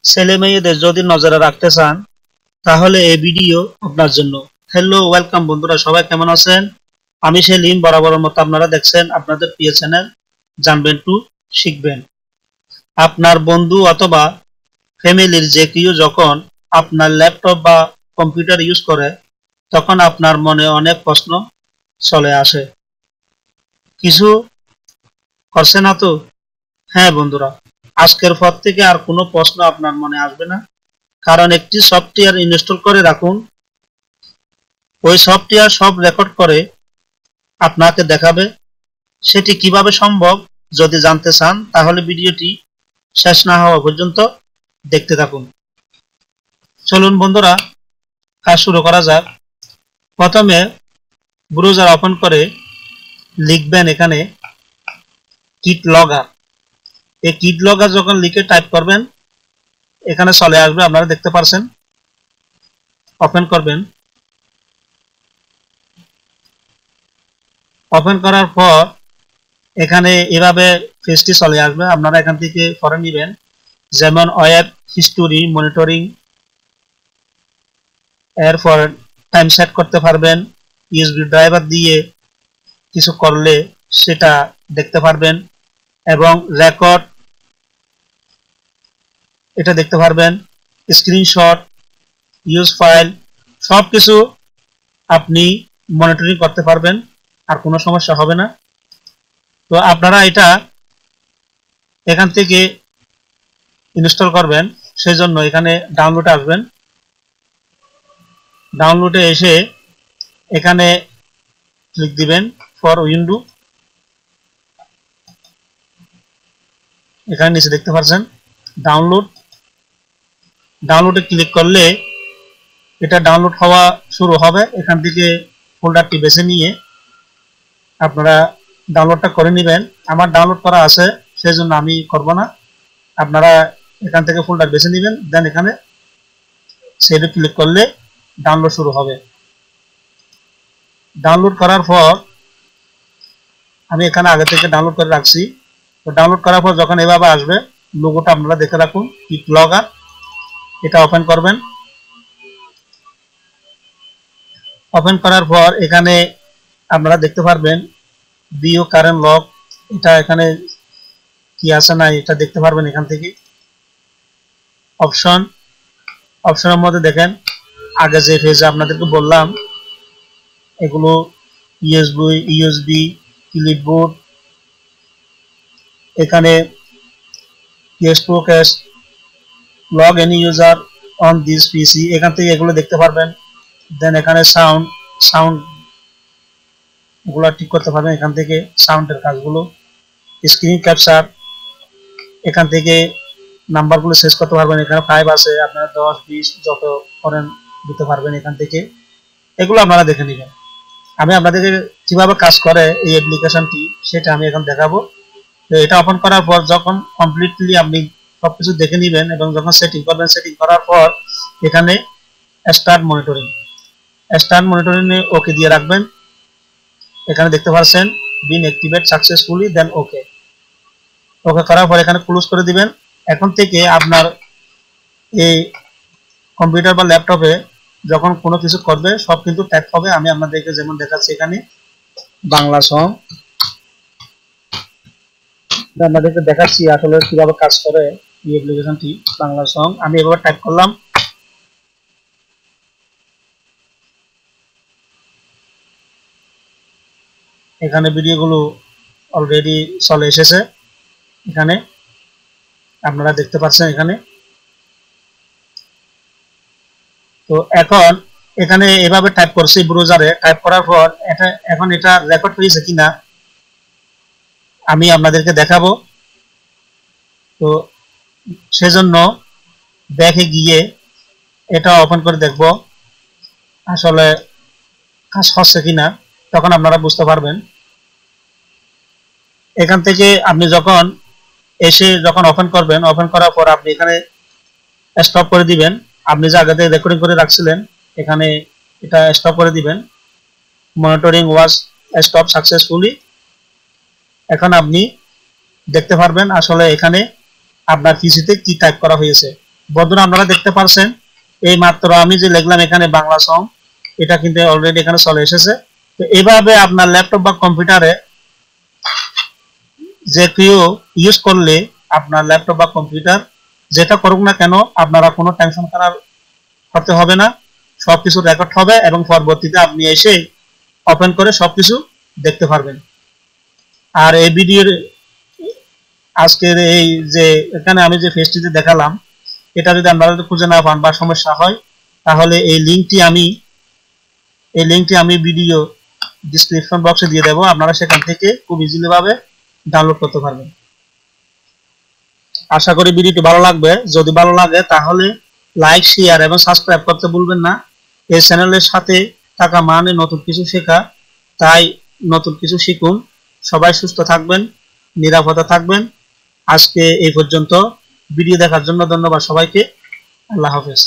ছেলে মেয়েদের যদি নজরে রাখতে চান তাহলে এই ভিডিও আপনার জন্য। হ্যালো, ওয়েলকাম বন্ধুরা, সবাই কেমন আছেন? আমি সেলিম, বরাবরের মতো আপনারা দেখছেন আপনাদের প্রিয় চ্যানেল জানবেন টু শিখবেন। আপনার বন্ধু অথবা ফ্যামিলির যে কেউ যখন আপনার ল্যাপটপ বা কম্পিউটার ইউজ করে তখন আপনার মনে অনেক প্রশ্ন চলে আসে। কিছু করছে না তো? হ্যাঁ বন্ধুরা, আজকের পর থেকে আর কোনো প্রশ্ন আপনার মনে আসবে না, কারণ একটি সফটওয়্যার ইনস্টল করে রাখুন। ওই সফটওয়্যার সব রেকর্ড করে আপনাকে দেখাবে। সেটি কিভাবে সম্ভব যদি জানতে চান তাহলে ভিডিওটি শেষ না হওয়া পর্যন্ত দেখতে থাকুন। চলুন বন্ধুরা, কাজ শুরু করা যাক। প্রথমে ব্রাউজার ওপেন করে লিখবেন এখানে কিট লগআর। এই কিট লগআর যখন লিখে টাইপ করবেন এখানে চলে আসবে, আপনারা দেখতে পাচ্ছেন। ওপেন করবেন। ওপেন করার পর এখানে এভাবে পেজটি চলে আসবে, আপনারা এখান থেকে পড়ে নেবেন। যেমন ওয়েব হিস্টোরি মনিটরিং, এরপর টাইম সেট করতে পারবেন। ইউএসবি ড্রাইভার দিয়ে কিছু করলে সেটা দেখতে পারবেন এবং রেকর্ড এটা দেখতে পারবেন। স্ক্রিনশট, ইউজ ফাইল, সব কিছু আপনি মনিটরিং করতে পারবেন, আর কোনো সমস্যা হবে না। তো আপনারা এটা এখান থেকে ইনস্টল করবেন, সেই জন্য এখানে ডাউনলোডে আসবেন। ডাউনলোডে এসে এখানে ক্লিক দিবেন ফর উইন্ডো। এখানে নিচে দেখতে পাচ্ছেন ডাউনলোড। ডাউনলোডে ক্লিক করলে এটা ডাউনলোড হওয়া শুরু হবে। এখান থেকে ফোল্ডারটি বেছে নিয়ে আপনারা ডাউনলোডটা করে নেবেন। আমার ডাউনলোড করা আছে সেই জন্য আমি করব না, আপনারা এখান থেকে ফোল্ডার বেছে নেবেন, দেন এখানে সেভে ক্লিক করলে ডাউনলোড শুরু হবে। ডাউনলোড করার পর আমি এখানে আগে থেকে ডাউনলোড করে রাখছি। তো ডাউনলোড করার পর যখন এভাবে আসবে লোগোটা আপনারা দেখে রাখুন, কিট লগআর। এটা ওপেন করবেন। ওপেন করার পর এখানে আপনারা দেখতে পারবেন ভিউ কারেন্ট লগ, এটা এখানে কি আছে না এটা দেখতে পারবেন এখান থেকে। অপশন, অপশনের মধ্যে দেখেন আগে যে পেজে আপনাদেরকে বললাম এগুলো ইউএসবি ক্লিপবোর্ড, এখানে case log any user on this পিসি, এখান থেকে এগুলো দেখতে পারবেন। দেন এখানে সাউন্ড এগুলো ঠিক করতে পারবেন এখান থেকে, সাউন্ডের কাজগুলো। স্ক্রিন ক্যাপচার, এখান থেকে নাম্বারগুলো শেষ করতে পারবেন। এখানে 5 আছে, আপনারা 10 20 যত করেন দিতে পারবেন এখান থেকে। এগুলো আপনারা দেখে নেবেন। আমি আপনাদেরকে কিভাবে কাজ করে এই অ্যাপ্লিকেশনটি সেটা আমি এখন দেখাবো। তো এটা ওপেন করার পর যখন কমপ্লিটলি আপনি সবকিছু দেখে নেবেন এবং যখন সেটিং করবেন, সেটিং করার পর এখানে স্টার্ট মনিটরিং ওকে দিয়ে রাখবেন। এখানে দেখতে পাচ্ছেন বিন অ্যাক্টিভেট সাকসেসফুলি, দেন ওকে করার পর এখানে ক্লোজ করে দিবেন। এখন থেকে আপনার এই কম্পিউটার বা ল্যাপটপে যখন কোনো কিছু করবে সব কিন্তু টাইপ হবে। আমি আপনাদেরকে যেমন দেখাচ্ছি এখানে বাংলা সং, আপনাদেরকে দেখাচ্ছি আসলে কিভাবে কাজ করে এই অ্যাপ্লিকেশনটি। বাংলা সং আমি এভাবে টাইপ করলাম। এখানে ভিডিওগুলো অলরেডি চলে এসেছে, এখানে আপনারা দেখতে পাচ্ছেন এখানে। তো এখন এখানে এভাবে টাইপ করছি ব্রাউজারে, টাইপ করার পর এটা রেকর্ড হয়েছে কিনা আমি আপনাদেরকে দেখাবো। তো সেজন্য ব্যাকে গিয়ে এটা ওপেন করে দেখব আসলে কাজ হচ্ছে কিনা, তখন আপনারা বুঝতে পারবেন। এখান থেকে আপনি যখন যখন ওপেন করবেন, ওপেন করার পর আপনি এখানে স্টপ করে দিবেন। আপনি যে আগে থেকে রেকর্ডিং করে রাখছিলেন এখানে এটা স্টপ করে দিবেন। মনিটরিং ওয়াজ স্টপ সাকসেসফুলি। এখন আপনি দেখতে পারবেন আসলে এখানে আপনার পিসিতে কি টাইপ করা হয়েছে। বন্ধুরা আপনারা দেখতে পারছেন এই মাত্র আমি যে লিখলাম এখানে বাংলা সং, এটা কিন্তু অলরেডি এখানে চলে এসেছে। তো এভাবে আপনার ল্যাপটপ বা কম্পিউটারে যে কেউ ইউজ করলে আপনার ল্যাপটপ বা কম্পিউটার যেটা করুক না কেন আপনারা কোনো টেনশন করতে হবে না, সবকিছু রেকর্ড হবে এবং পরবর্তীতে আপনি এসে ওপেন করে সবকিছু দেখতে পারবেন। আর এই ভিডিওর আজকের এই যে এখানে আমি যে ফেসটিতে দেখালাম, এটা যদি আপনারা খুঁজে না পান বা সমস্যা হয় তাহলে এই লিঙ্কটি আমি ভিডিও ডিসক্রিপশন বক্সে দিয়ে দেবো, আপনারা সেখান থেকে খুব ইজিলি ভাবে ডাউনলোড করতে পারবেন। আশা করি ভিডিওটি ভালো লাগবে। যদি ভালো লাগে তাহলে লাইক, শেয়ার এবং সাবস্ক্রাইব করতে ভুলবেন না। এই চ্যানেলের সাথে থাকা মানে নতুন কিছু শেখা, তাই নতুন কিছু শিখুন। সবাই সুস্থ থাকবেন, নিরাপদে থাকবেন। আজকে এই পর্যন্ত। ভিডিও দেখার জন্য ধন্যবাদ সবাইকে। আল্লাহ হাফেজ।